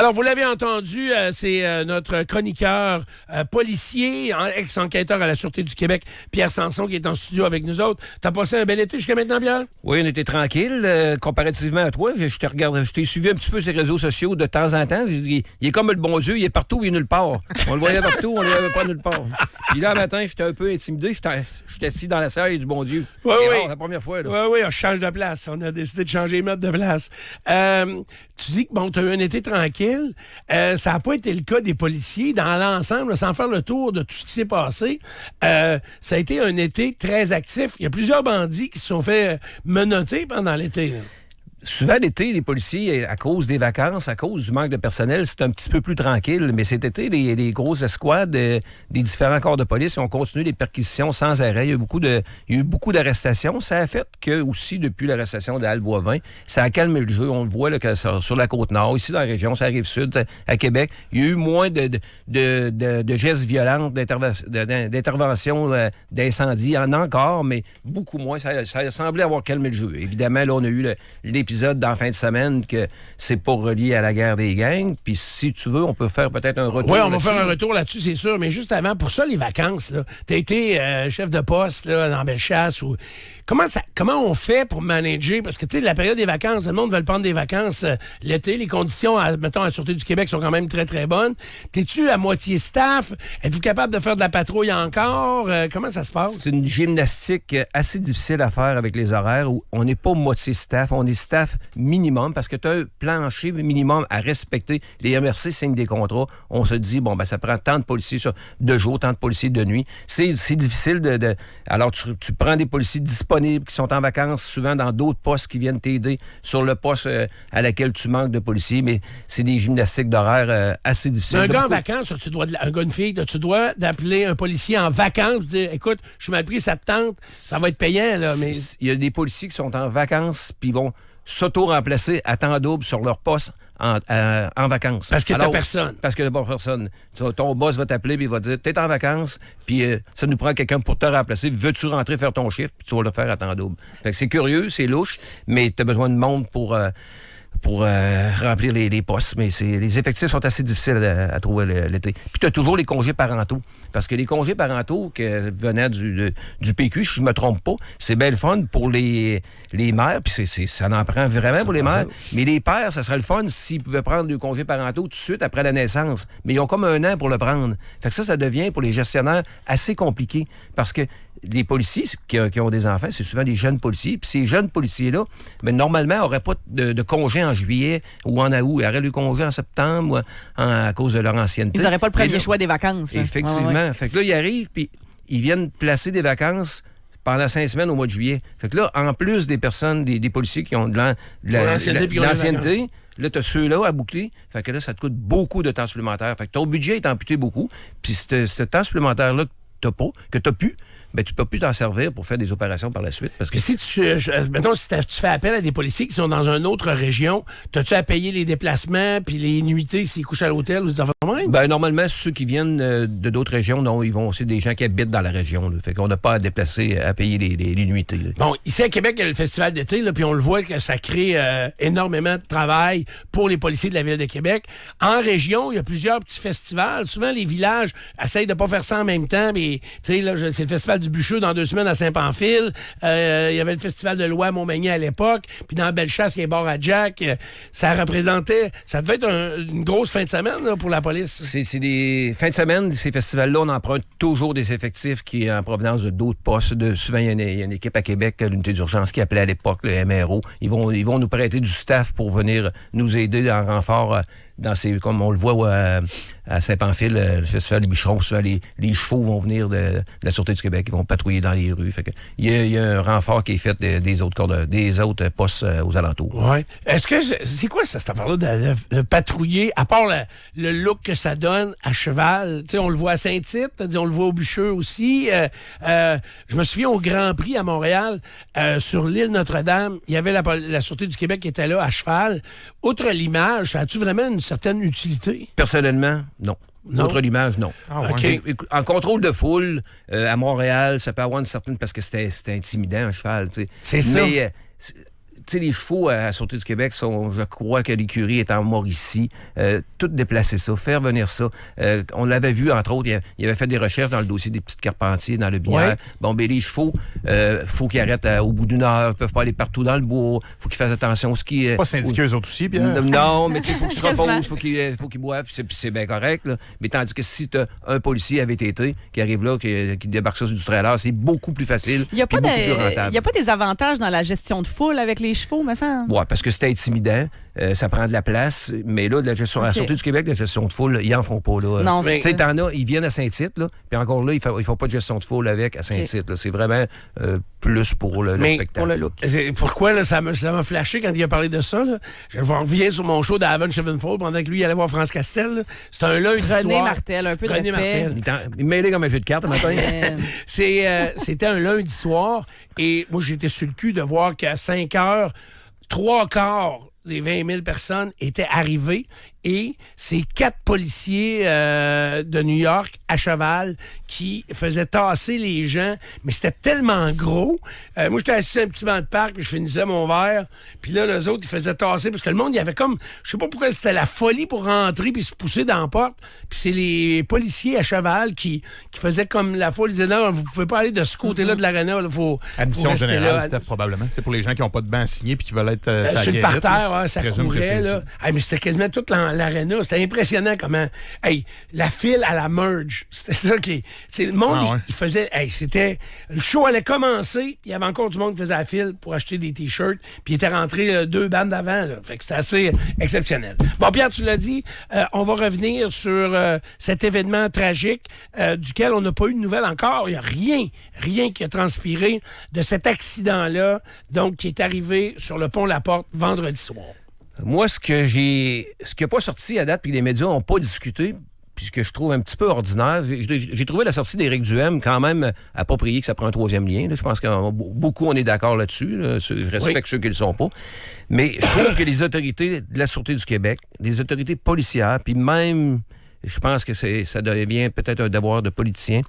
Alors, vous l'avez entendu, c'est notre chroniqueur policier, ex-enquêteur à la Sûreté du Québec, Pierre Sanson, qui est en studio avec nous autres. T'as passé un bel été jusqu'à maintenant, Pierre? Oui, on était tranquille. Comparativement à toi, je t'ai suivi un petit peu sur les réseaux sociaux de temps en temps. Il est comme le bon Dieu, il est partout, il est nulle part. On le voyait partout, on ne le voyait pas nulle part. Puis là, le matin, j'étais un peu intimidé. J'étais assis dans la salle du bon Dieu. Oui, oui. La première fois. Oui, on change de place. On a décidé de changer les meubles de place. Tu dis que bon, tu as eu un été tranquille. Ça n'a pas été le cas des policiers. Dans l'ensemble, sans faire le tour de tout ce qui s'est passé, ça a été un été très actif. Il y a plusieurs bandits qui se sont fait menotter pendant l'été, là. Souvent, l'été, les policiers, à cause des vacances, à cause du manque de personnel, c'est un petit peu plus tranquille. Mais cet été, les grosses escouades des différents corps de police ont continué les perquisitions sans arrêt. Il y a eu beaucoup d'arrestations. Ça a fait que, aussi, depuis l'arrestation d'Al Boivin, ça a calmé le jeu. On le voit là, sur la Côte-Nord, ici dans la région, ça arrive sud, à Québec. Il y a eu moins de gestes violents, d'interventions, d'incendies. Il y en a encore, mais beaucoup moins. Ça a semblé avoir calmé le jeu. Évidemment, là, on a eu l'épisode dans la fin de semaine que c'est pas relié à la guerre des gangs. Puis si tu veux, on peut faire peut-être un retour. Oui, on va faire un retour là-dessus, c'est sûr. Mais juste avant, pour ça, les vacances, là, t'as été chef de poste là, dans Bellechasse. Comment on fait pour manager? Parce que, tu sais, la période des vacances, le monde veut prendre des vacances l'été. Les conditions, mettons, à la Sûreté du Québec sont quand même très, très bonnes. T'es-tu à moitié staff? Êtes-vous capable de faire de la patrouille encore? Comment ça se passe? C'est une gymnastique assez difficile à faire avec les horaires où on n'est pas moitié staff, on est staff minimum parce que tu as un plancher minimum à respecter. Les MRC signent des contrats. On se dit, bon, ben ça prend tant de policiers de jour, tant de policiers de nuit. C'est difficile Alors, tu prends des policiers disponibles qui sont en vacances, souvent dans d'autres postes qui viennent t'aider sur le poste à laquelle tu manques de policiers, mais c'est des gymnastiques d'horaire assez difficiles. Un gars en vacances, un gars, une fille, tu dois d'appeler un policier en vacances, dire, écoute, je suis mal pris, ça te tente, ça va être payant, là, mais... Il y a des policiers qui sont en vacances, puis vont s'auto-remplacer à temps double sur leur poste en vacances. Parce que t'as personne. Parce que t'as pas personne. Ton boss va t'appeler et il va te dire, t'es en vacances, puis ça nous prend quelqu'un pour te remplacer. Veux-tu rentrer faire ton chiffre, puis tu vas le faire à temps double. Fait que c'est curieux, c'est louche, mais t'as besoin de monde pour remplir les postes. Mais les effectifs sont assez difficiles à trouver l'été. Puis tu as toujours les congés parentaux. Parce que les congés parentaux qui venaient du PQ, si je ne me trompe pas, c'est bien le fun pour les mères. Puis ça en prend vraiment pour les mères. Mais les pères, ça serait le fun s'ils pouvaient prendre des congés parentaux tout de suite après la naissance. Mais ils ont comme 1 an pour le prendre. Fait que ça devient pour les gestionnaires assez compliqué. Parce que les policiers qui ont des enfants, c'est souvent des jeunes policiers. Puis ces jeunes policiers-là, ben, normalement, n'auraient pas de congé en juillet ou en août. Ils auraient le congé en septembre à cause de leur ancienneté. Ils n'auraient pas le premier choix des vacances. Là. Effectivement. Ouais. Fait que là, ils arrivent, puis ils viennent placer des vacances pendant 5 semaines au mois de juillet. Fait que là, en plus des personnes, des policiers qui ont de l'ancienneté, là, tu as ceux-là à boucler. Fait que là, ça te coûte beaucoup de temps supplémentaire. Fait que ton budget est amputé beaucoup. Puis ce temps supplémentaire-là que tu n'as plus, ben, tu peux plus t'en servir pour faire des opérations par la suite. Parce que si tu fais appel à des policiers qui sont dans une autre région, t'as-tu à payer les déplacements puis les nuitées s'ils couchent à l'hôtel ou des affaires de même? Ben, normalement, ceux qui viennent de d'autres régions, non, ils vont aussi des gens qui habitent dans la région. Là. Fait qu'on n'a pas à déplacer, à payer les nuitées. Là. Bon, ici à Québec, il y a le festival d'été, puis on le voit que ça crée énormément de travail pour les policiers de la Ville de Québec. En région, il y a plusieurs petits festivals. Souvent, les villages essayent de pas faire ça en même temps, mais tu sais, là, c'est le festival du Bûcheux dans 2 semaines à Saint-Pamphile. Il y avait le festival de Loire à Montmagny à l'époque. Puis dans Bellechasse, il y a Bar à Jack. Ça devait être une grosse fin de semaine là, pour la police. C'est des fins de semaine, ces festivals-là, on emprunte toujours des effectifs qui est en provenance de d'autres postes. Souvent, il y a une équipe à Québec, l'unité d'urgence qui appelait à l'époque le MRO. Ils vont nous prêter du staff pour venir nous aider en renfort comme on le voit à Saint-Pamphile, le festival des bûcherons, souvent les chevaux vont venir de la Sûreté du Québec, ils vont patrouiller dans les rues. Fait que, il y a un renfort qui est fait des autres postes aux alentours. Oui. C'est quoi cette affaire-là de patrouiller, à part le look que ça donne à cheval? Tu sais, on le voit à Saint-Tite, on le voit au Bûcheux aussi. Je me souviens au Grand Prix à Montréal, sur l'île Notre-Dame, il y avait la Sûreté du Québec qui était là à cheval. Outre l'image, ça a-tu vraiment une certaine utilité? Personnellement, non. Outre l'image, non. Ah, okay. En contrôle de foule, à Montréal, ça peut avoir une certaine... Parce que c'était intimidant, un cheval, tu sais. C'est ça. Mais sais, les chevaux à la Sûreté du Québec sont, je crois que l'écurie est en Mauricie. Tout déplacer ça, faire venir ça. On l'avait vu, entre autres, il avait fait des recherches dans le dossier des petites Carpentiers, dans le Binière. Ouais. Bon, ben les chevaux, faut qu'ils arrêtent au bout d'une heure. Ils peuvent pas aller partout dans le bois. Faut qu'ils fassent attention. Pas syndiqués eux autres aussi, Pierre? Non, mais tu sais, faut qu'ils se reposent, faut qu'ils boivent, puis c'est bien correct, là. Mais tandis que si t'as un policier à VTT qui arrive là, qui débarque ça sur du trailer, c'est beaucoup plus facile. Il n'y a, puis beaucoup plus rentable. y a pas des avantages dans la gestion de foule avec les chevaux, me semble? Ouais, parce que c'est intimidant, ça prend de la place, mais là, la Sûreté du Québec, la gestion de foule, ils en font pas, là. Non, tu sais, t'en as, ils viennent à Saint-Tite, là, puis encore là, ils font pas de gestion de foule avec à Saint-Tite, là. C'est vraiment plus pour le spectacle. Pour le look. Pourquoi, là, ça m'a flashé quand il a parlé de ça, là? Je reviens sur mon show d'Avon Chevenfold pendant que lui, il allait voir France Castel, là. C'était un lundi soir. René Martel, un peu de René respect. Martel. Il mêlé comme un jeu de cartes, matin. C'était un lundi soir et moi, j'étais sur le cul de voir qu'à 5 heures, 3/4 des 20 000 personnes étaient arrivées et c'est 4 policiers de New York à cheval qui faisaient tasser les gens, mais c'était tellement gros. Moi, j'étais assis sur un petit banc de parc, puis je finissais mon verre, puis là, les autres, ils faisaient tasser, parce que le monde, il y avait comme, je sais pas pourquoi c'était la folie pour rentrer puis se pousser dans la porte, puis c'est les policiers à cheval qui faisaient comme la foule, ils disaient, non, vous pouvez pas aller de ce côté-là de l'aréna, il faut Admission rester générale, là. Steph, probablement. C'est pour les gens qui n'ont pas de banc signé puis qui veulent être Sur le parterre, là, ça présume que courait, c'est là. Hey, mais c'était quasiment toute l'aréna. C'était impressionnant comment... Hey, la file à la merge, c'était ça qui... C'est le monde, il faisait... Hey, c'était... Le show allait commencer, il y avait encore du monde qui faisait la file pour acheter des T-shirts, puis il était rentré 2 bandes avant, là. Fait que c'était assez exceptionnel. Bon, Pierre, tu l'as dit, on va revenir sur cet événement tragique duquel on n'a pas eu de nouvelles encore. Il n'y a rien qui a transpiré de cet accident-là, donc qui est arrivé sur le pont La Porte vendredi soir. Moi, ce qui n'a pas sorti à date, puis les médias n'ont pas discuté, puis ce que je trouve un petit peu ordinaire, j'ai trouvé la sortie d'Éric Duhem quand même appropriée, que ça prend un 3e lien. Là. Je pense que beaucoup, on est d'accord là-dessus. Là. Je respecte ceux qui ne le sont pas. Mais je trouve que les autorités de la Sûreté du Québec, les autorités policières, puis même, je pense que ça devient peut-être un devoir de politicien,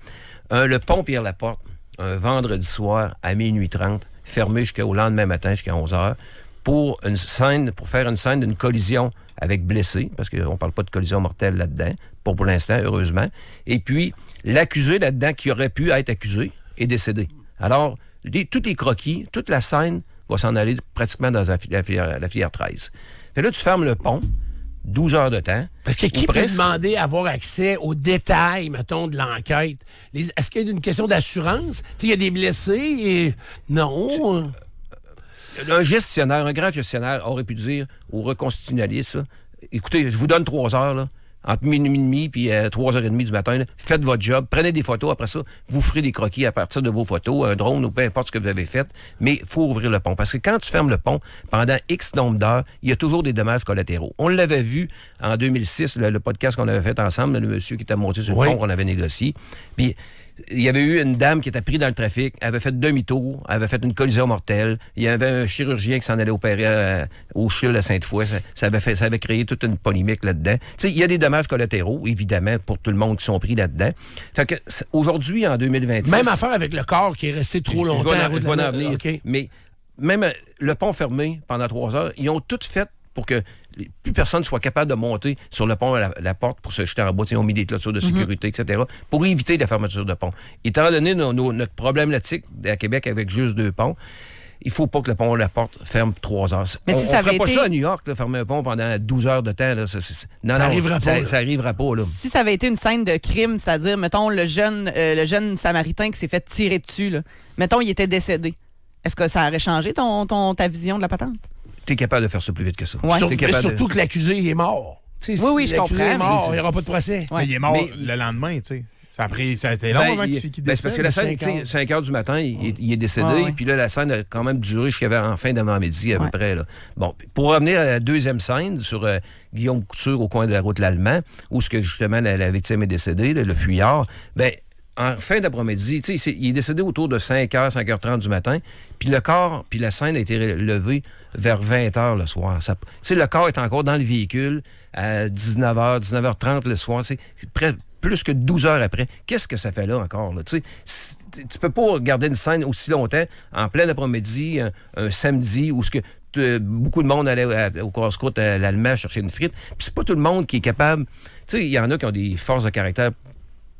le pont Pierre-Laporte, un vendredi soir à 12h30, fermé jusqu'au lendemain matin, jusqu'à 11h, pour faire une scène d'une collision avec blessés, parce qu'on ne parle pas de collision mortelle là-dedans, pour l'instant, heureusement. Et puis, l'accusé là-dedans, qui aurait pu être accusé, est décédé. Alors, tous les croquis, toute la scène va s'en aller pratiquement dans la filière 13. Fait là, tu fermes le pont, 12 heures de temps. Parce que qui peut demander à avoir accès aux détails, mettons, de l'enquête? Est-ce qu'il y a une question d'assurance? Il y a des blessés et... Non. Un gestionnaire, un grand gestionnaire aurait pu dire aux reconstitutionnalistes, écoutez, je vous donne 3 heures, là, entre minuit et demi puis 3h30 du matin, là, faites votre job, prenez des photos, après ça, vous ferez des croquis à partir de vos photos, un drone ou peu importe ce que vous avez fait, mais il faut ouvrir le pont. Parce que quand tu fermes le pont, pendant X nombre d'heures, il y a toujours des dommages collatéraux. On l'avait vu en 2006, le podcast qu'on avait fait ensemble, le monsieur qui était monté sur le pont qu'on avait négocié, puis il y avait eu une dame qui était prise dans le trafic, elle avait fait demi-tour, elle avait fait une collision mortelle. Il y avait un chirurgien qui s'en allait opérer au CHUL à Sainte-Foy. Ça avait créé toute une polémique là-dedans. Tu sais, il y a des dommages collatéraux, évidemment, pour tout le monde qui sont pris là-dedans. Fait que aujourd'hui, en 2026... Même affaire avec le corps qui est resté trop longtemps. Je vais en venir. Okay. Mais même le pont fermé pendant 3 heures, ils ont tout fait pour que plus personne soit capable de monter sur le pont à la porte pour se jeter en bas. Ils ont mis des clôtures de sécurité, etc., pour éviter la fermeture de pont. Étant donné notre problématique à Québec avec juste 2 ponts, il ne faut pas que le pont à la porte ferme 3 heures. Mais on ne ferait pas ça à New York, là, fermer un pont pendant 12 heures de temps. Là, ça n'arrivera pas. Ça n'arrivera pas. Là. Si ça avait été une scène de crime, c'est-à-dire, mettons, le jeune Samaritain qui s'est fait tirer dessus, là, mettons, il était décédé, est-ce que ça aurait changé ta vision de la patente? Tu es capable de faire ça plus vite que ça. Ouais. Surtout que l'accusé est mort. Oui, je comprends. Est mort, il n'y aura pas de procès. Ouais. Mais il est mort le lendemain, tu sais. Ça a été long avant qu'il décède. C'est parce que la scène, 5 heures du matin, il est décédé. Puis là, la scène a quand même duré jusqu'à fin d'avant-midi à peu près. Là. Bon, pour revenir à la deuxième scène, sur Guillaume Couture au coin de la route L'Allemand, où justement la victime est décédée, le fuyard, en fin d'après-midi, il est décédé autour de 5h, 5h30 du matin, puis le corps, puis la scène a été levée vers 20h le soir. Le corps est encore dans le véhicule à 19h, 19h30 le soir. C'est plus que 12 heures après. Qu'est-ce que ça fait là encore? Là? Tu peux pas regarder une scène aussi longtemps, en plein après-midi, un samedi, où beaucoup de monde allait au casse-croûte à l'Allemand chercher une frite. Puis c'est pas tout le monde qui est capable... Tu sais, il y en a qui ont des forces de caractère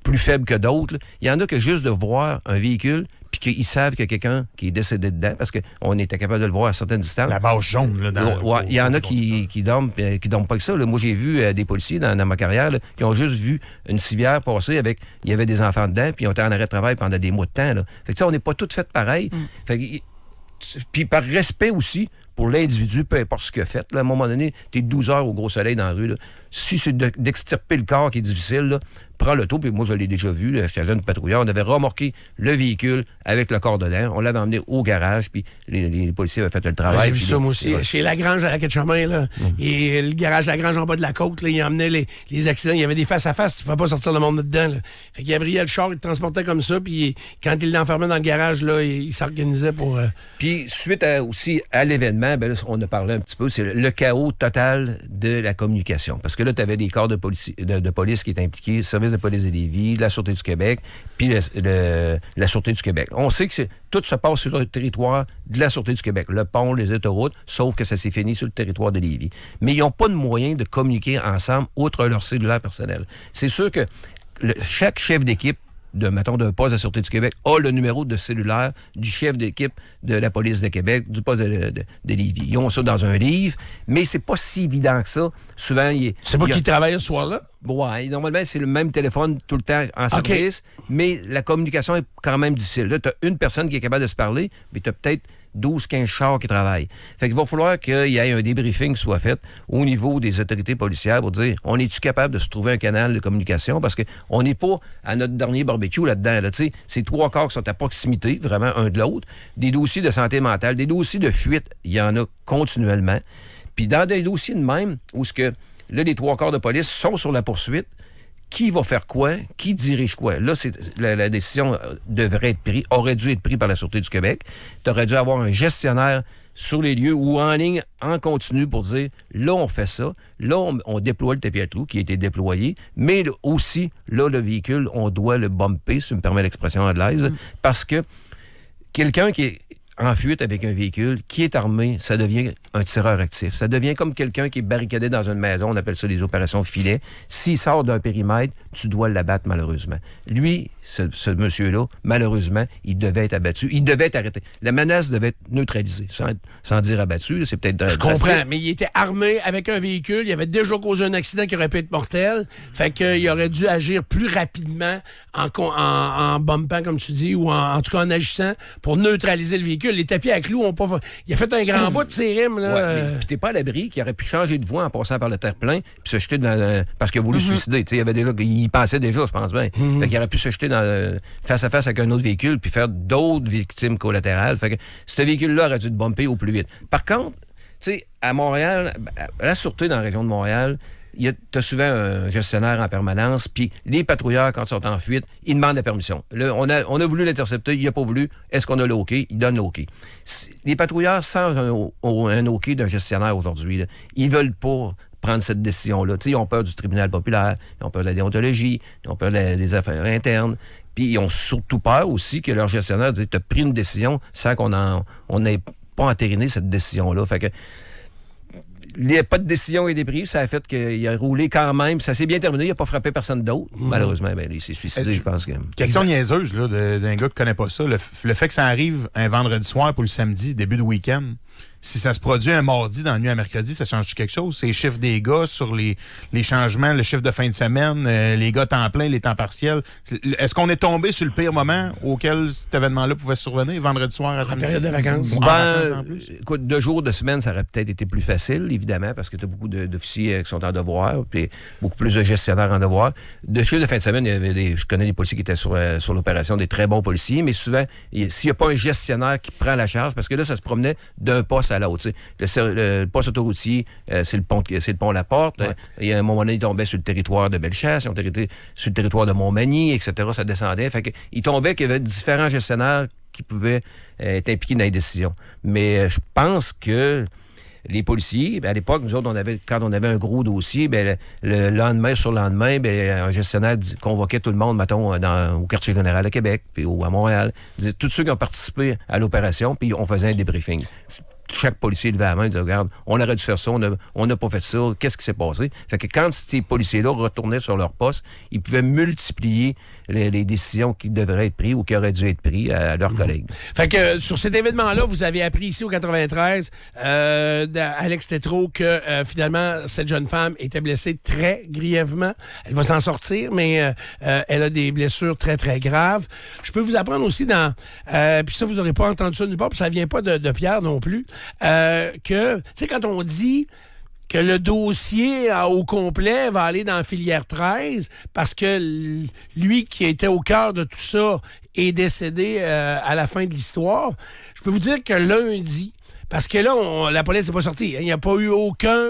plus faibles que d'autres. Il y en a que juste de voir un véhicule puis qu'ils savent qu'il y a quelqu'un qui est décédé dedans parce qu'on était capable de le voir à certaines distances. La bâche jaune, là, dans ouais, il y en a qui dorment pas que ça. Là. Moi, j'ai vu des policiers dans ma carrière là, qui ont juste vu une civière passer avec... Il y avait des enfants dedans, puis ils ont été en arrêt de travail pendant des mois de temps. Là. Fait que ça, on n'est pas toutes faites pareil. Fait que, puis par respect aussi pour l'individu, peu importe ce qu'il a fait. Là, à un moment donné, t'es 12 heures au gros soleil dans la rue. Là. Si c'est d'extirper le corps qui est difficile, là, prends l'auto, puis moi, je l'ai déjà vu, là, j'étais jeune patrouilleur, on avait remorqué le véhicule avec le corps dedans, on l'avait emmené au garage, puis les policiers avaient fait le travail. J'ai vu ça, moi aussi. Chez Lagrange, à la Quai-de-Chemin, là, et le garage Lagrange en bas de la côte, là, il emmenait les accidents. Il y avait des face-à-face, tu ne pouvais pas sortir le monde dedans. Là. Fait qu'il abriait le char, il le transportait comme ça, puis quand il l'enfermait dans le garage, là, il s'organisait pour... Puis, suite aussi à l'événement, ben là, on a parlé un petit peu, c'est le chaos total de la communication. Parce que là, tu avais des corps de police qui étaient impliqués, le service de police de Lévis, la Sûreté du Québec, puis la Sûreté du Québec. On sait que tout se passe sur le territoire de la Sûreté du Québec, le pont, les autoroutes, sauf que ça s'est fini sur le territoire de Lévis. Mais ils n'ont pas de moyen de communiquer ensemble, outre leur cellulaire personnel. C'est sûr que chaque chef d'équipe d'un poste de la Sûreté du Québec a le numéro de cellulaire du chef d'équipe de la police de Québec, du poste de Lévis. Ils ont ça dans un livre, mais c'est pas si évident que ça. Souvent, c'est pas qui travaille ce soir-là? Ouais, normalement, c'est le même téléphone tout le temps en service, mais la communication est quand même difficile. Là, tu as une personne qui est capable de se parler, mais tu as peut-être 12-15 chars qui travaillent. Fait qu'il va falloir qu'il y ait un débriefing qui soit fait au niveau des autorités policières pour dire, on est-tu capable de se trouver un canal de communication? Parce qu'on n'est pas à notre dernier barbecue là-dedans. Là, c'est 3 corps qui sont à proximité, vraiment, un de l'autre. Des dossiers de santé mentale, des dossiers de fuite, il y en a continuellement. Puis dans des dossiers de même, où ce que là, les 3 corps de police sont sur la poursuite, qui va faire quoi? Qui dirige quoi? Là, la décision devrait être prise, aurait dû être prise par la Sûreté du Québec. Tu aurais dû avoir un gestionnaire sur les lieux ou en ligne, en continu, pour dire, là, on fait ça. Là, on déploie le tapis à clous qui a été déployé. Mais aussi, là, le véhicule, on doit le bumper, si tu me permets l'expression anglaise, parce que quelqu'un qui est en fuite avec un véhicule, qui est armé, ça devient un tireur actif. Ça devient comme quelqu'un qui est barricadé dans une maison, on appelle ça des opérations filet. S'il sort d'un périmètre, tu dois l'abattre malheureusement. Lui, ce monsieur-là, malheureusement, il devait être abattu. Il devait être arrêté. La menace devait être neutralisée, sans dire abattu. C'est peut-être Je comprends, mais il était armé avec un véhicule. Il avait déjà causé un accident qui aurait pu être mortel. Fait qu'il aurait dû agir plus rapidement en bumpant, comme tu dis, ou en tout cas en agissant pour neutraliser le véhicule. Les tapis à clous ont pas... Il a fait un grand bout de ses rimes, là. Ouais, puis t'es pas à l'abri qu'il aurait pu changer de voie en passant par le terre-plein puis se jeter parce qu'il a voulu se suicider. T'sais, il pensait déjà, je pense bien. Fait qu'il aurait pu se jeter face à face avec un autre véhicule puis faire d'autres victimes collatérales. Fait que ce véhicule-là aurait dû te bumper au plus vite. Par contre, tu sais, à Montréal, à la Sûreté dans la région de Montréal, tu as souvent un gestionnaire en permanence, puis les patrouilleurs, quand ils sont en fuite, ils demandent la permission. Là, on a voulu l'intercepter, il n'a pas voulu. Est-ce qu'on a le OK? Il donne le OK. Les patrouilleurs, sans un OK d'un gestionnaire aujourd'hui, là, ils veulent pas prendre cette décision-là. T'sais, ils ont peur du tribunal populaire, ils ont peur de la déontologie, ils ont peur des affaires internes, puis ils ont surtout peur aussi que leur gestionnaire dise « T'as pris une décision sans qu'on n'ait pas entériné cette décision-là. » Fait que il n'y a pas de décision qui a été prise. Ça a fait qu'il a roulé quand même. Ça s'est bien terminé. Il n'a pas frappé personne d'autre. Malheureusement, il s'est suicidé, je pense. Question niaiseuse là, d'un gars qui ne connaît pas ça. Le fait que ça arrive un vendredi soir pour le samedi, début de week-end, si ça se produit un mardi dans la nuit à mercredi, ça change quelque chose? C'est les chiffres des gars sur les changements, le chiffre de fin de semaine, les gars temps plein, les temps partiels. Est-ce qu'on est tombé sur le pire moment auquel cet événement-là pouvait survenir, vendredi soir à samedi? En période de vacances. Écoute, 2 jours de semaine, ça aurait peut-être été plus facile, évidemment, parce que tu as beaucoup d'officiers qui sont en devoir, puis beaucoup plus de gestionnaires en devoir. De chiffre de fin de semaine, je connais des policiers qui étaient sur l'opération, des très bons policiers, mais souvent, s'il n'y a pas un gestionnaire qui prend la charge, parce que là, ça se promenait d'un poste à l'autre. Le poste autoroutier, c'est le pont La Porte. Ouais. Et à un moment donné, il tombait sur le territoire de Bellechasse, sur le territoire de Montmagny, etc. Ça descendait. Fait que, il tombait qu'il y avait différents gestionnaires qui pouvaient être impliqués dans les décisions. Mais je pense que les policiers, à l'époque, nous autres, quand on avait un gros dossier, le lendemain sur le lendemain, un gestionnaire convoquait tout le monde, mettons, au quartier général de Québec, puis à Montréal. Tous ceux qui ont participé à l'opération, puis on faisait un débriefing. chaque policier levait la main et disait, regarde, on aurait dû faire ça, on n'a pas fait ça, qu'est-ce qui s'est passé? Fait que quand ces policiers-là retournaient sur leur poste, ils pouvaient multiplier les décisions qui devraient être prises ou qui auraient dû être prises à leurs collègues. Fait que sur cet événement-là, vous avez appris ici au 93, Alex Tétrault, que finalement, cette jeune femme était blessée très grièvement. Elle va s'en sortir, mais elle a des blessures très, très graves. Je peux vous apprendre aussi puis ça, vous n'aurez pas entendu ça nulle part, puis ça vient pas de Pierre non plus, que, tu sais, quand on dit que le dossier au complet va aller dans la filière 13 parce que lui qui était au cœur de tout ça est décédé à la fin de l'histoire. Je peux vous dire que lundi, parce que là, la police n'est pas sortie. Il n'y a pas eu aucun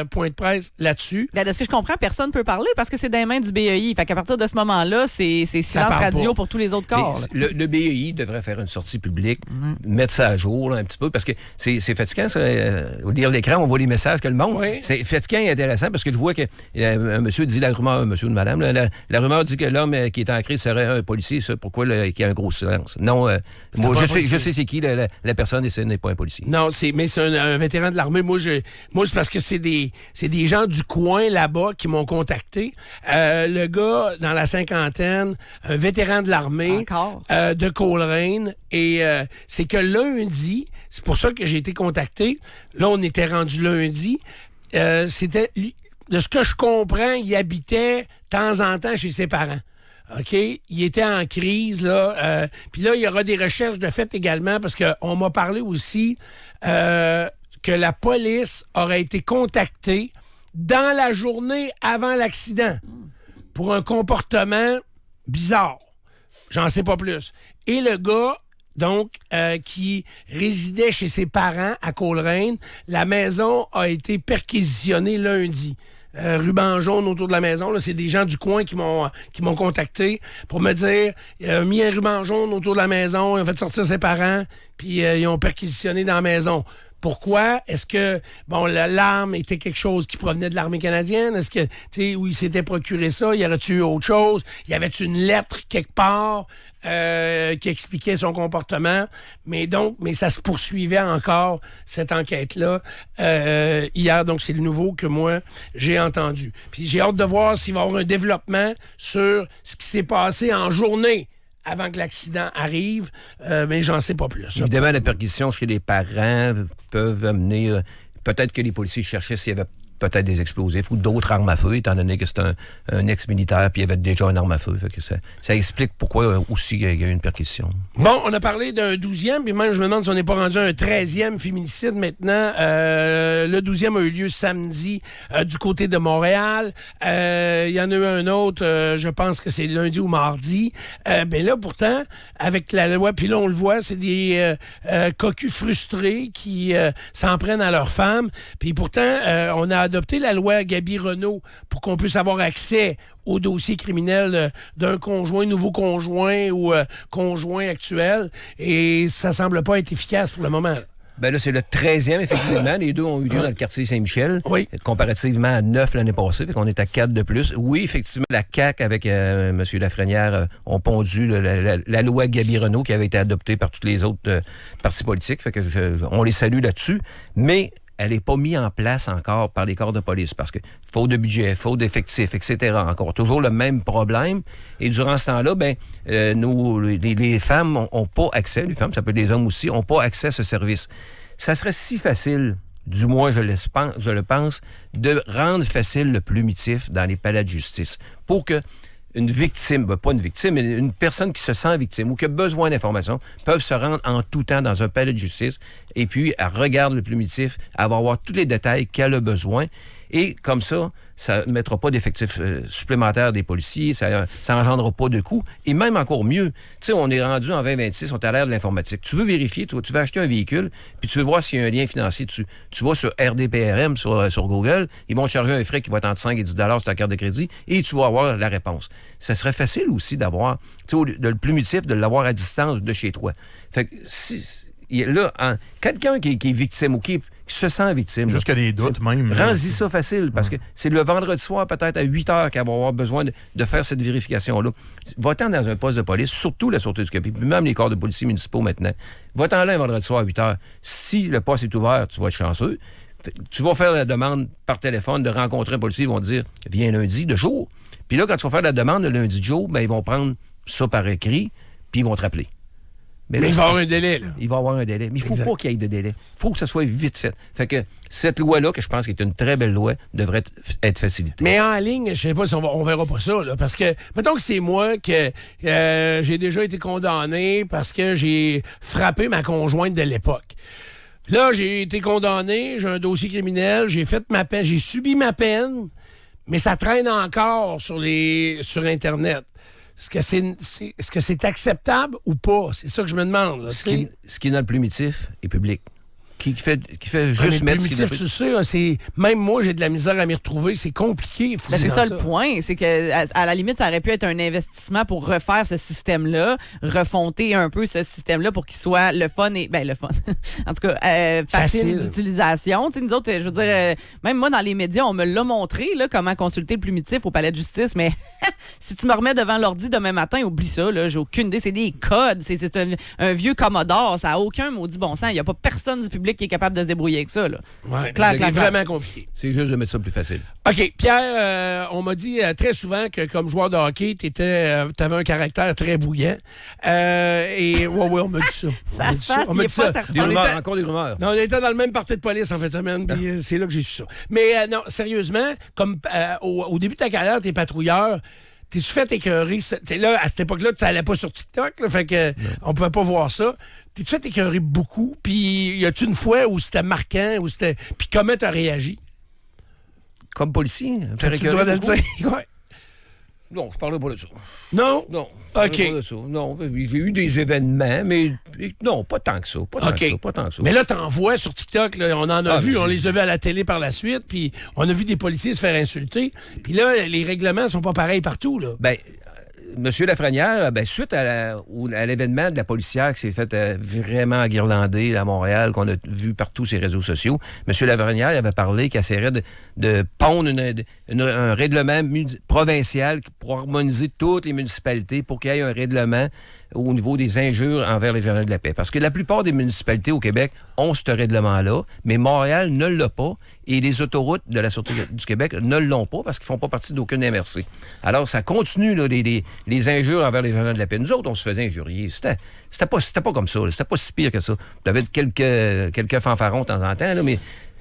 point de presse là-dessus. Ben, de ce que je comprends, personne ne peut parler parce que c'est dans les mains du BEI. Fait qu'à partir de ce moment-là, c'est silence radio pour tous les autres corps. Le BEI devrait faire une sortie publique, mettre ça à jour là, un petit peu, parce que c'est fatigant, ça. Lire l'écran, on voit les messages que le monde. Oui. C'est fatigant et intéressant parce que tu vois que un monsieur dit la rumeur, monsieur ou madame, la rumeur dit que l'homme qui est en crise serait un policier. Ça, pourquoi qu'il y a un gros silence? Non, moi, je sais c'est qui la personne et ce n'est pas un policier. Non, mais c'est un vétéran de l'armée. Moi, c'est parce que c'est des gens du coin là-bas qui m'ont contacté. Le gars, dans la cinquantaine, un vétéran de l'armée de Coleraine. Et c'est que lundi, c'est pour ça que j'ai été contacté. Là, on était rendu lundi. C'était, de ce que je comprends, il habitait de temps en temps chez ses parents. OK? Il était en crise, là. Puis là, il y aura des recherches de fait également parce qu'on m'a parlé aussi que la police aurait été contactée dans la journée avant l'accident pour un comportement bizarre. J'en sais pas plus. Et le gars, donc, qui résidait chez ses parents à Coleraine, la maison a été perquisitionnée lundi. Ruban jaune autour de la maison, là, c'est des gens du coin qui m'ont contacté pour me dire il a mis un ruban jaune autour de la maison, ils ont fait sortir ses parents, puis ils ont perquisitionné dans la maison. Pourquoi? Est-ce que, l'arme était quelque chose qui provenait de l'armée canadienne? Est-ce que, tu sais, où il s'était procuré ça? Y aurait-tu eu autre chose? Y avait-tu une lettre quelque part qui expliquait son comportement? Mais ça se poursuivait encore, cette enquête-là. Hier, donc, c'est le nouveau que moi, j'ai entendu. Puis j'ai hâte de voir s'il va y avoir un développement sur ce qui s'est passé en journée avant que l'accident arrive, mais j'en sais pas plus. Évidemment, la perquisition chez les parents peuvent amener... peut-être que les policiers cherchaient s'il y avait peut-être des explosifs ou d'autres armes à feu, étant donné que c'est un ex-militaire puis il y avait déjà une arme à feu. Fait que ça explique pourquoi aussi il y a eu une perquisition. Bon, on a parlé d'un 12e, puis même je me demande si on n'est pas rendu à un 13e féminicide maintenant. Le 12e a eu lieu samedi du côté de Montréal. Il y en a eu un autre, je pense que c'est lundi ou mardi. Ben là, pourtant, avec la loi, puis là, on le voit, c'est des cocus frustrés qui s'en prennent à leurs femmes. Puis pourtant, on a adopté la loi Gabi Renault pour qu'on puisse avoir accès au dossier criminel d'un conjoint, nouveau conjoint ou conjoint actuel. Et ça semble pas être efficace pour le moment. Ben là, c'est le 13e, effectivement. Les deux ont eu lieu dans le quartier Saint-Michel. Oui. Comparativement à 9 l'année passée. Fait qu'on est à 4 de plus. Oui, effectivement, la CAQ avec M. Lafrenière ont pondu la loi Gabi Renault qui avait été adoptée par tous les autres partis politiques. Fait que on les salue là-dessus. Mais elle n'est pas mise en place encore par les corps de police parce que faute de budget, faute d'effectifs, etc. Encore toujours le même problème. Et durant ce temps-là, les femmes n'ont pas accès, les femmes, ça peut être des hommes aussi, n'ont pas accès à ce service. Ça serait si facile, du moins je le pense, de rendre facile le plumitif dans les palais de justice pour que une victime, pas une victime, mais une personne qui se sent victime ou qui a besoin d'informations peuvent se rendre en tout temps dans un palais de justice et puis elle regarde le plumitif, elle va avoir tous les détails qu'elle a besoin et comme ça ne mettra pas d'effectifs supplémentaires des policiers, ça n'engendrera pas de coûts et même encore mieux, tu sais, on est rendu en 2026, on est à l'ère de l'informatique. Tu veux vérifier, toi, tu veux acheter un véhicule puis tu veux voir s'il y a un lien financier dessus. Tu vas sur RDPRM sur Google, ils vont te charger un frais qui va être entre 5 et 10 sur ta carte de crédit et tu vas avoir la réponse. Ça serait facile aussi d'avoir, tu sais, le plumitif, de l'avoir à distance de chez toi. Fait que là, quelqu'un qui est victime ou qui qui se sent victime. Jusqu'à des doutes même. Rends-y ça facile, parce que c'est le vendredi soir, peut-être à 8 heures, qu'elle va avoir besoin de faire cette vérification-là. Va-t'en dans un poste de police, surtout la Sûreté du Québec, puis même les corps de policiers municipaux maintenant. Va-t'en là un vendredi soir à 8 heures. Si le poste est ouvert, tu vas être chanceux. Tu vas faire la demande par téléphone de rencontrer un policier, ils vont te dire « Viens lundi de jour ». Puis là, quand tu vas faire la demande le lundi de jour, ben, ils vont prendre ça par écrit, puis ils vont te rappeler. Mais il va y avoir un délai, là. Il va y avoir un délai. Mais il ne faut pas qu'il y ait de délai. Il faut que ça soit vite fait. Fait que cette loi-là, que je pense qui est une très belle loi, devrait être facilitée. Mais en ligne, je sais pas si on verra pas ça, là. Parce que, mettons que c'est moi que j'ai déjà été condamné parce que j'ai frappé ma conjointe de l'époque. Là, j'ai été condamné, j'ai un dossier criminel, j'ai fait ma peine, j'ai subi ma peine, mais ça traîne encore sur Internet. Est-ce que c'est acceptable ou pas? C'est ça que je me demande. Là, ce qui est dans le plumitif est public. Qui fait juste mais mettre primitif, tu sais, même moi, j'ai de la misère à m'y retrouver. C'est compliqué. C'est ça le point. C'est que à la limite, ça aurait pu être un investissement pour refaire ce système-là, refonter un peu ce système-là pour qu'il soit le fun et le fun. En tout cas, facile d'utilisation. Tu sais, nous autres, je veux dire, même moi dans les médias, on me l'a montré là, comment consulter le plumitif au palais de justice. Mais si tu me remets devant l'ordi demain matin, oublie ça. Là, j'ai aucune idée. C'est des codes. C'est un vieux Commodore. Ça a aucun maudit bon sens. Il n'y a pas personne du public qui est capable de se débrouiller avec ça. Là. Ouais, c'est vraiment compliqué. C'est juste de mettre ça plus facile. OK. Pierre, on m'a dit très souvent que comme joueur de hockey, t'avais un caractère très bouillant. Et on m'a dit ça. On m'a dit ça. Encore des rumeurs. Non, on était dans le même parti de police en fin de semaine, puis c'est là que j'ai su ça. Mais non, sérieusement, comme au début de ta carrière, t'es patrouilleur, t'es-tu fait écœurer? Là, à cette époque-là, tu n'allais pas sur TikTok, là, fait que on pouvait pas voir ça. T'es-tu fait écœurer beaucoup? Puis y a-tu une fois où c'était marquant? Puis comment t'as réagi? Comme policier? T'as-tu le droit de le dire? Ouais. Non, je parlais pas de ça. Non? Non. OK. Pas de ça. Non, j'ai eu des événements, mais non, pas tant que ça. Pas tant que ça. Mais là, t'en vois sur TikTok, là, on en a vu, on les a vus à la télé par la suite, puis on a vu des policiers se faire insulter. Puis là, les règlements sont pas pareils partout, là. Ben, M. Lafrenière, suite à l'événement de la policière qui s'est fait vraiment enguirlander à Montréal, qu'on a vu partout sur les réseaux sociaux, M. Lafrenière avait parlé qu'il essaierait de pondre un règlement provincial pour harmoniser toutes les municipalités pour qu'il y ait un règlement au niveau des injures envers les journalistes de la paix. Parce que la plupart des municipalités au Québec ont ce règlement-là, mais Montréal ne l'a pas et les autoroutes de la Sûreté du Québec ne l'ont pas parce qu'ils ne font pas partie d'aucune MRC. Alors, ça continue, là, les injures envers les journalistes de la paix. Nous autres, on se faisait injurier. C'était pas comme ça. C'était pas si pire que ça. Il y avait quelques fanfarons de temps en temps, là, mais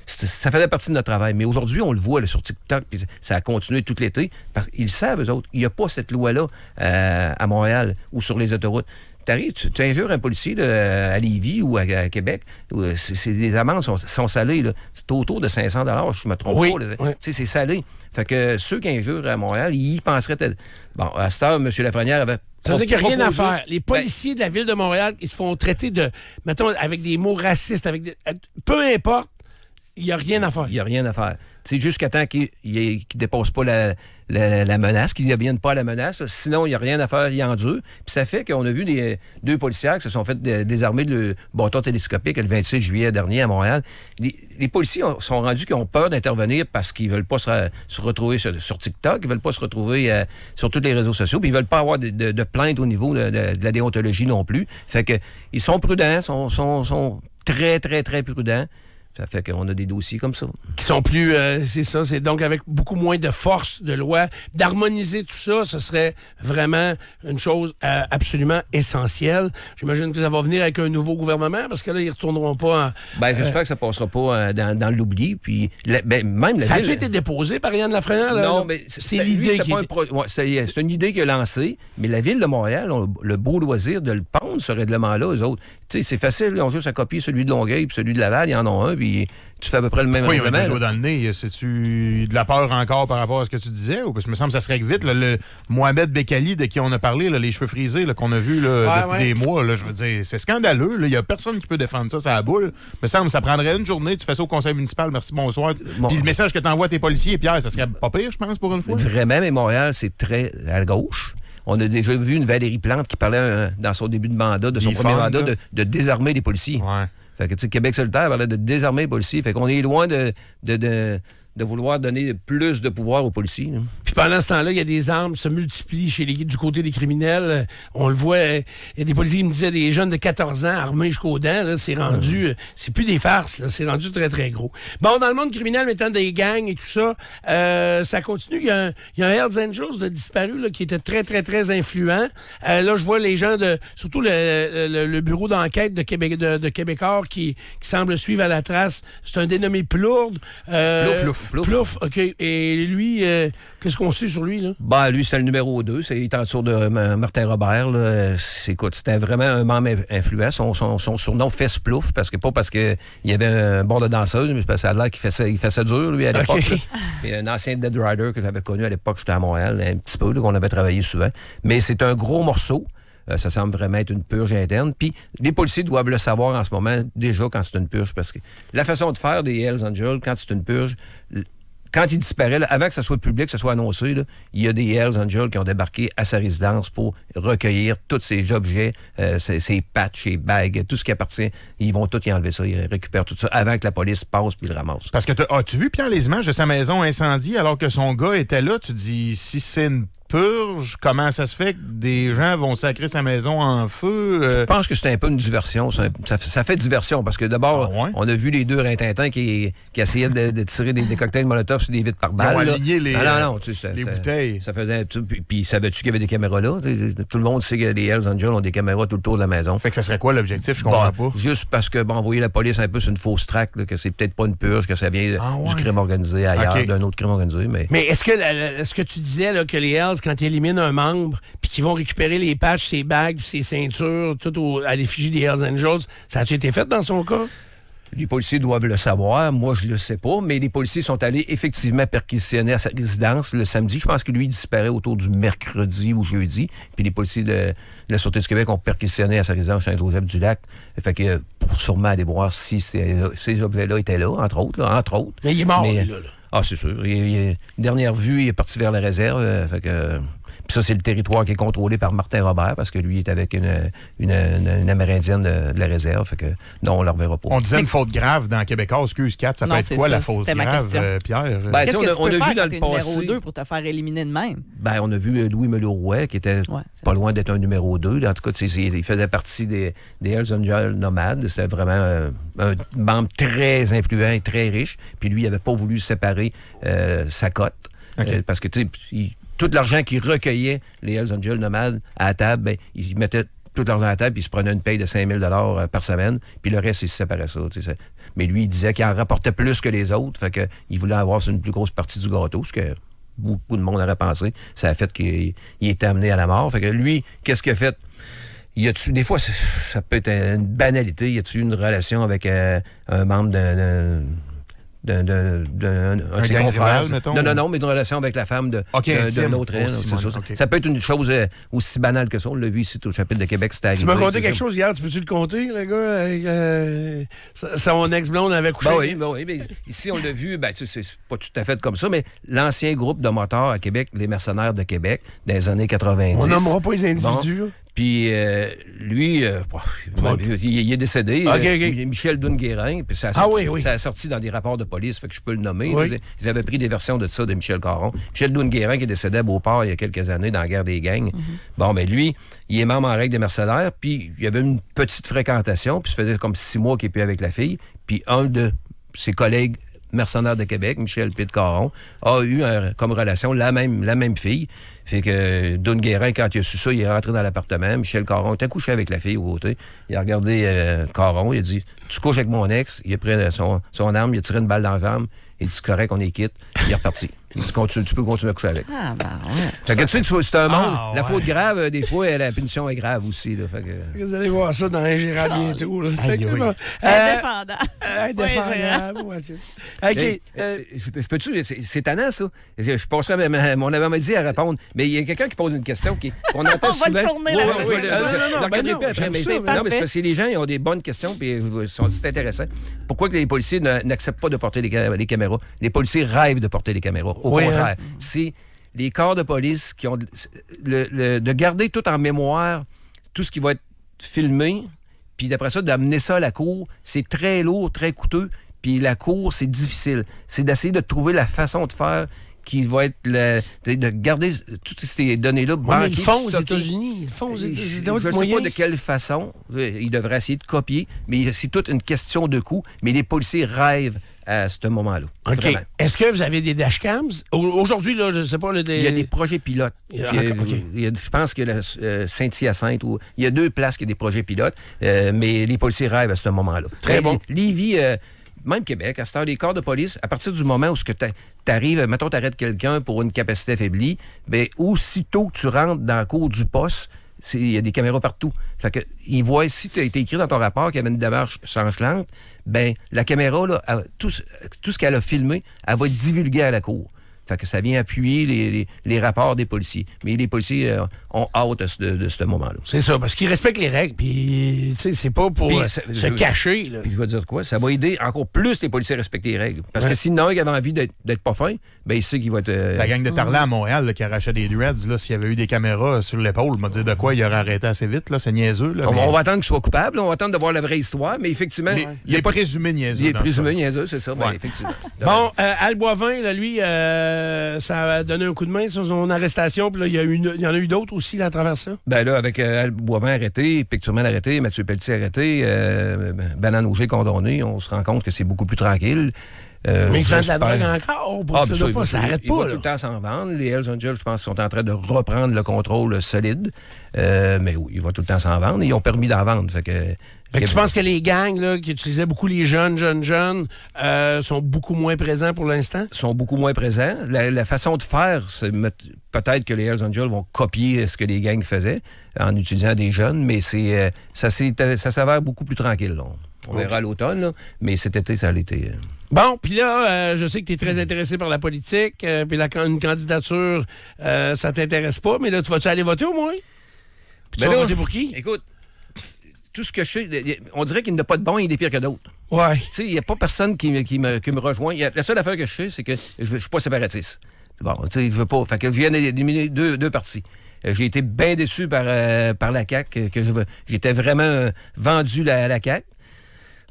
ça faisait partie de notre travail. Mais aujourd'hui, on le voit là, sur TikTok, puis ça a continué tout l'été. Parce qu'ils savent, eux autres, il n'y a pas cette loi-là à Montréal ou sur les autoroutes. T'arrives, tu injures un policier là, à Lévis ou à Québec, les amendes sont salées. Là. C'est autour de 500 $, je ne me trompe pas. Oui. C'est salé. Fait que ceux qui injurent à Montréal, ils y penseraient... Bon, à cette heure, M. Lafrenière avait... Ça veut dire qu'il n'y a rien à faire. Les policiers de la Ville de Montréal, ils se font traiter mettons, avec des mots racistes, peu importe, il n'y a rien à faire. Il n'y a rien à faire. C'est jusqu'à temps qu'ils ne dépassent pas la menace, qu'ils ne viennent pas à la menace. Sinon, il n'y a rien à faire, ils endurent. Puis ça fait qu'on a vu deux policières qui se sont fait désarmer de bâton télescopique le 26 juillet dernier à Montréal. Les policiers sont rendus qu'ils ont peur d'intervenir parce qu'ils ne veulent pas se retrouver sur TikTok, ils ne veulent pas se retrouver sur tous les réseaux sociaux, puis ils ne veulent pas avoir de plainte au niveau de la déontologie non plus. Fait que ils sont prudents, sont très, très, très prudents. Ça fait qu'on a des dossiers comme ça. Qui sont plus... c'est ça, c'est donc avec beaucoup moins de force de loi. D'harmoniser tout ça, ce serait vraiment une chose absolument essentielle. J'imagine que ça va venir avec un nouveau gouvernement, parce que là, ils ne retourneront pas... j'espère que ça ne passera pas dans l'oubli. Puis, même ça a déjà été déposé par Yann Lafrenière? Non, mais c'est l'idée qui c'est une idée qu'il a lancée, mais la Ville de Montréal a le beau loisir de le pendre, ce règlement-là, eux autres. Tu sais, c'est facile, ils ont juste à copier celui de Longueuil puis celui de Laval, ils en ont un, puis tu fais à peu près le même règlement. Pourquoi il y a un doigt dans le nez? C'est-tu de la peur encore par rapport à ce que tu disais? Ou parce que il me semble que ça se règle vite. Là, le Mohamed Bekali, de qui on a parlé, là, les cheveux frisés qu'on a vus depuis des mois, là, je veux dire, c'est scandaleux. Il n'y a personne qui peut défendre ça, ça a boule. Il me semble que ça prendrait une journée, tu fais ça au conseil municipal, merci, bonsoir. Puis le message que tu envoies à tes policiers, Pierre, ça serait pas pire, je pense, pour une fois. Vraiment, mais Montréal, c'est très à gauche. On a déjà vu une Valérie Plante qui parlait dans son début de mandat, de son premier mandat, de désarmer les policiers. Ouais. Fait que, tu sais, Québec solidaire parlait de désarmer les policiers. Fait qu'on est loin de vouloir donner plus de pouvoir aux policiers. Là. Puis pendant ce temps-là, il y a des armes qui se multiplient du côté des criminels. On le voit, il y a des policiers qui me disaient des jeunes de 14 ans armés jusqu'aux dents. Là, c'est rendu, c'est plus des farces, là, c'est rendu très, très gros. Bon, dans le monde criminel, mettant des gangs et tout ça, ça continue. Il y a un Hells Angels de disparu là, qui était très, très, très influent. Là, je vois les gens surtout le bureau d'enquête de Québec, de Québécois qui semble suivre à la trace. C'est un dénommé Plourde. Plouf, OK. Et lui, qu'est-ce qu'on sait sur lui, là? Ben, lui, c'est le numéro 2. Il est en dessous de Martin Robert. Là. Écoute, c'était vraiment un membre influent. Son surnom Fesse Plouf, parce qu'il y avait un bord de danseuse, mais ça a l'air qu'il fait ça dur, lui, à l'époque. Okay. Et un ancien Dead Rider que j'avais connu à l'époque, j'étais à Montréal, un petit peu, là, qu'on avait travaillé souvent. Mais c'est un gros morceau. Ça semble vraiment être une purge interne. Puis les policiers doivent le savoir en ce moment, déjà, quand c'est une purge, parce que la façon de faire des Hells Angels, quand c'est une purge, quand il disparaît, là, avant que ce soit public, que ce soit annoncé, là, il y a des Hells Angels qui ont débarqué à sa résidence pour recueillir tous ces objets, ses patchs, ses bagues, tout ce qui appartient. Ils vont tout y enlever ça, ils récupèrent tout ça avant que la police passe puis le ramasse. Parce que as-tu vu, Pierre, les images de sa maison incendiée alors que son gars était là? Tu dis, si c'est une purge, comment ça se fait que des gens vont sacrer sa maison en feu? Je pense que c'est un peu une diversion. Ça fait diversion parce que d'abord, on a vu les deux rintintins qui essayaient de tirer des cocktails Molotov sur des vitres par balle. Ils ont aligné les bouteilles. Ça faisait puis savais-tu qu'il y avait des caméras là? Tout le monde sait que les Hells Angels ont des caméras tout le tour de la maison. Fait que ça serait quoi l'objectif? Je comprends pas. Juste parce que, envoyer la police un peu sur une fausse traque, là, que c'est peut-être pas une purge, que ça vient du crime organisé ailleurs, d'un autre crime organisé. Mais est-ce que tu disais là, que les Hells, quand ils éliminent un membre, puis qu'ils vont récupérer les patchs, ses bagues, ses ceintures, tout à l'effigie des Hells Angels, ça a-tu été fait dans son cas? Les policiers doivent le savoir. Moi, je le sais pas. Mais les policiers sont allés effectivement perquisitionner à sa résidence le samedi. Je pense que lui, il disparaît autour du mercredi ou jeudi. Puis les policiers de la Sûreté du Québec ont perquisitionné à sa résidence à Saint-Joseph-du-Lac. Fait que pour sûrement aller voir si ces objets-là étaient là, entre autres. Mais il est mort, là. Ah, c'est sûr. Dernière vue, il est parti vers la réserve. Fait que... Puis ça, c'est le territoire qui est contrôlé par Martin Robert, parce que lui est avec une Amérindienne de la réserve. Fait que non, on ne le reverra pas. On disait une faute grave dans Québécois. Excuse, Kat, ça peut être quoi la faute grave, Pierre? Ben, qu'est-ce que tu peux faire quand t'es numéro 2 pour te faire éliminer de même? Ben, on a vu Louis Melorouet, qui était pas loin d'être un numéro 2. En tout cas, il faisait partie des Hells Angels nomades. C'était vraiment un membre très influent et très riche. Puis lui, il n'avait pas voulu séparer sa cote. Okay. Parce que, tu sais, tout l'argent qu'ils recueillaient, les Hells Angels nomades, à la table, ben, ils mettaient tout l'argent à la table, puis ils se prenaient une paye de 5 000 $ par semaine, puis le reste, ils se séparaient ça. Mais lui, il disait qu'il en rapportait plus que les autres, fait qu'il voulait avoir une plus grosse partie du gâteau, ce que beaucoup de monde aurait pensé. Ça a fait qu'il était amené à la mort. Fait que lui, qu'est-ce qu'il a fait? Des fois, ça peut être une banalité. Y a-tu une relation avec un membre d'un gang rival, mettons? Non, mais une relation avec la femme d'un autre. Ça peut être une chose aussi banale que ça. On l'a vu ici au chapitre de Québec, c'était arrivé. Tu m'as conté quelque chose hier, tu peux-tu le compter, le gars? Son ex-blonde avait couché. Ben oui. Mais ici, on l'a vu, c'est pas tout à fait comme ça, mais l'ancien groupe de motards à Québec, les Mercenaires de Québec, dans les années 90. On nommera pas les individus, Puis lui, il est décédé. Okay. Michel Dunguérin. Puis ça a sorti dans des rapports de police, fait que je peux le nommer. Oui. Ils avaient pris des versions de ça de Michel Caron. Michel Dunguérin qui est décédé à Beauport il y a quelques années dans la guerre des gangs. Bon, mais lui, il est membre en règle des mercenaires, puis il y avait une petite fréquentation, puis ça faisait comme 6 mois qu'il n'est plus avec la fille. Puis un de ses collègues mercenaires de Québec, Michel Pitt Caron, a eu comme relation la même fille. Fait que Dunguérin, quand il a su ça, il est rentré dans l'appartement. Michel Caron était couché avec la fille au côté. Il a regardé Caron, il a dit « Tu couches avec mon ex ». Il a pris son arme, il a tiré une balle dans la jambe. Il dit « C'est correct, on est quitte ». Il est reparti. Il dit « Tu peux continuer à coucher avec ». Ah, ben ouais. Fait que tu sais, c'est un monde. La faute grave, des fois, la punition est grave aussi. Là, fait que... Vous allez voir ça dans Ingérable bientôt. Indéfendable. OK. Je peux-tu... C'est tannant, ça. Je passerai mon avant-midi à répondre. Mais il y a quelqu'un qui pose une question qu'on entend souvent. On va le tourner là. Non, mais c'est parce que les gens ils ont des bonnes questions puis c'est intéressant. Pourquoi que les policiers n'acceptent pas de porter les caméras? Les policiers rêvent de porter les caméras. Au contraire. C'est les corps de police qui ont... de garder tout en mémoire, tout ce qui va être filmé, Puis d'après ça, d'amener ça à la cour, c'est très lourd, très coûteux. Puis la cour, c'est difficile. C'est d'essayer de trouver la façon de faire qui va être de garder toutes ces données-là mais ils le font aux stockées. États-Unis. Ils le font aux États-Unis. Je ne sais pas de quelle façon. Ils devraient essayer de copier, mais c'est toute une question de coût. Mais les policiers rêvent à ce moment-là. OK. Vraiment. Est-ce que vous avez des dashcams? Aujourd'hui, là, je ne sais pas. Là, Il y a des projets pilotes. Il y a- Puis, OK. je pense que Saint-Hyacinthe, il y a 2 places qui ont des projets pilotes, mais les policiers rêvent à ce moment-là. Très bon. Lévis, même Québec, à cette heure, les corps de police, à partir du moment où tu arrives, mettons, tu arrêtes quelqu'un pour une capacité affaiblie, bien, aussitôt que tu rentres dans la cour du poste, il y a des caméras partout. Fait que, ils voient, si tu as été écrit dans ton rapport qu'il y avait une démarche sanglante, ben la caméra, là, tout ce qu'elle a filmé, elle va être divulguée à la cour. Fait que ça vient appuyer les rapports des policiers. Mais les policiers ont hâte de ce moment-là. C'est ça, parce qu'ils respectent les règles. Puis, tu sais, c'est pas pour Puis, se cacher. Là. Puis je vais te dire quoi, ça va aider encore plus les policiers à respecter les règles. Parce que s'il y en a un qui avait envie d'être pas fin, ben il sait qu'il va être... La gang de Tarlat à Montréal là, qui arrachait des dreads, là, s'il y avait eu des caméras sur l'épaule, m'a dit de quoi il aurait arrêté assez vite. Là, c'est niaiseux. Là, on va attendre qu'il soit coupable, on va attendre de voir la vraie histoire, mais effectivement... il est présumé niaiseux. Il est dans présumé ça. niaiseux, c'est ça, ben, Ouais. effectivement. Bon, Al Boivin, là, lui, ça a donné un coup de main sur son arrestation. Puis là, il y en a eu d'autres aussi là, à travers ça. Ben là, avec Al Boivin arrêté, Picturman arrêté, Mathieu Pelletier arrêté, Banane Auger condamné, on se rend compte que c'est beaucoup plus tranquille. Mais ils vendent de la j'espère- drogue encore. Ah, Ça ben doit pas, ça arrête ils pas. vont Là. tout le temps s'en vendre. Les Hells Angels, je pense, sont en train de reprendre le contrôle solide. Mais oui, ils vont tout le temps s'en vendre. Ils ont permis d'en vendre. Fait que Tu penses que les gangs là, qui utilisaient beaucoup les jeunes, sont beaucoup moins présents pour l'instant? sont beaucoup moins présents. La façon de faire, c'est peut-être que les Hells Angels vont copier ce que les gangs faisaient en utilisant des jeunes, mais ça s'avère beaucoup plus tranquille. Là. On verra à l'automne, là, mais cet été, ça a été... Bon, puis là, je sais que tu es très intéressé par la politique, puis une candidature, ça t'intéresse pas, mais là, tu vas-tu aller voter au moins? Puis tu vas voter pour qui? Écoute, tout ce que je sais, on dirait qu'il n'y a pas de bon et des pires que d'autres. Ouais. Tu sais, il n'y a pas personne qui me rejoint. La seule affaire que je sais, c'est que je ne suis pas séparatiste. C'est bon, tu sais, je veux pas. Fait que je viens d'éliminer deux partis. J'ai été bien déçu par la CAQ, que j'étais vraiment vendu à la CAQ.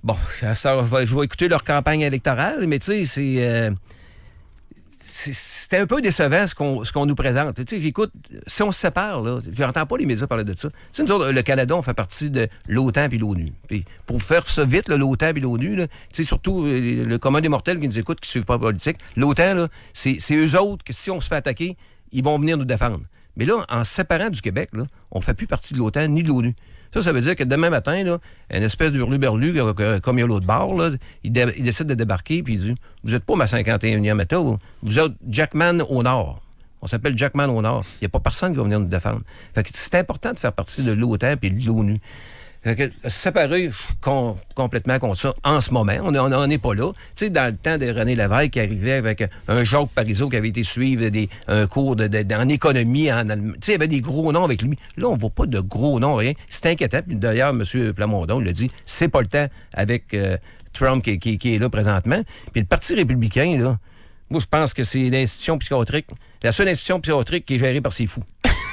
Bon, je vais écouter leur campagne électorale, mais tu sais, c'était un peu décevant ce qu'on nous présente. Tu sais, j'écoute, si on se sépare, là, je n'entends pas les médias parler de ça. Tu sais, nous autres, le Canada, on fait partie de l'OTAN puis l'ONU. Puis pour faire ça vite, là, l'OTAN puis l'ONU, là, tu sais, surtout le commun des mortels qui nous écoutent, qui ne suivent pas la politique, l'OTAN, là, c'est eux autres que si on se fait attaquer, ils vont venir nous défendre. Mais là, en se séparant du Québec, là, on ne fait plus partie de l'OTAN ni de l'ONU. Ça veut dire que demain matin, là, une espèce de hurlu-berlu, comme il y a l'autre bord, là, il décide de débarquer puis il dit « Vous n'êtes pas ma 51e État, vous êtes Jackman au Nord. » On s'appelle Jackman au Nord. Il n'y a pas personne qui va venir nous défendre. Fait que c'est important de faire partie de l'OTAN et de l'ONU. Fait que séparer complètement contre ça en ce moment. On n'en est pas là. Tu sais, dans le temps de René Lévesque qui arrivait avec un Jacques Parizeau qui avait été suivre un cours en économie en Allemagne. Tu sais, il y avait des gros noms avec lui. Là, on ne voit pas de gros noms, rien. C'est inquiétant. Puis d'ailleurs, M. Plamondon l'a dit, c'est pas le temps avec Trump qui est là présentement. Puis le Parti républicain, là, moi, je pense que c'est l'institution psychiatrique, la seule institution psychiatrique qui est gérée par ces fous.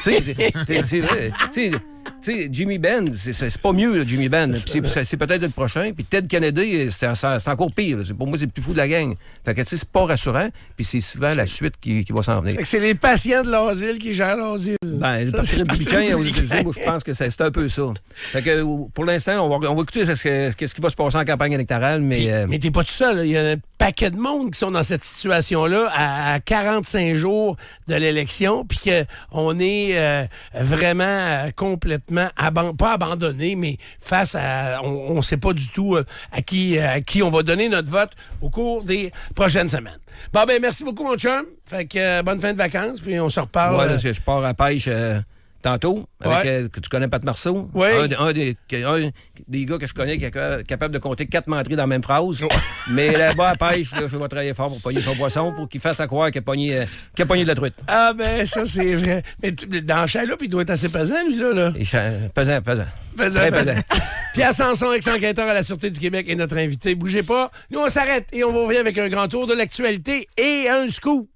Tu sais, c'est vrai. Tu sais, Jimmy Benn, c'est pas mieux, là, Jimmy Benn. C'est peut-être le prochain. Puis Ted Kennedy, c'est encore pire. Pour moi, c'est le plus fou de la gang. Fait que, tu sais, c'est pas rassurant. Puis c'est souvent la suite qui va s'en venir. Fait que c'est les patients de l'asile qui gèrent l'asile. Ben, le Parti républicain, aux États-Unis, moi, je pense que c'est un peu ça. Fait que, pour l'instant, on va écouter ce qui va se passer en campagne électorale, mais... Mais t'es pas tout seul. Il y a un paquet de monde qui sont dans cette situation-là à 45 jours de l'élection, puis qu'on est vraiment complètement, pas abandonné, mais face à... On sait pas du tout à qui on va donner notre vote au cours des prochaines semaines. Bon, ben merci beaucoup, mon chum. Fait que bonne fin de vacances, puis on se reparle. Ouais, je pars à pêche tantôt, avec, que tu connais Pat Marceau. Oui. Un des gars que je connais qui est capable de compter 4 menteries dans la même phrase. Mais là-bas, à pêche, là, je vais travailler fort pour pogner son poisson, pour qu'il fasse à croire qu'il a pogné de la truite. Ah, ben ça, c'est vrai. Mais dans le chaloupe, il doit être assez pesant, lui, là. Pesant. Très pesant. Pierre Sanson, ex-enquêteur à la Sûreté du Québec, est notre invité. Bougez pas. Nous, on s'arrête et on va revenir avec un grand tour de l'actualité et un scoop.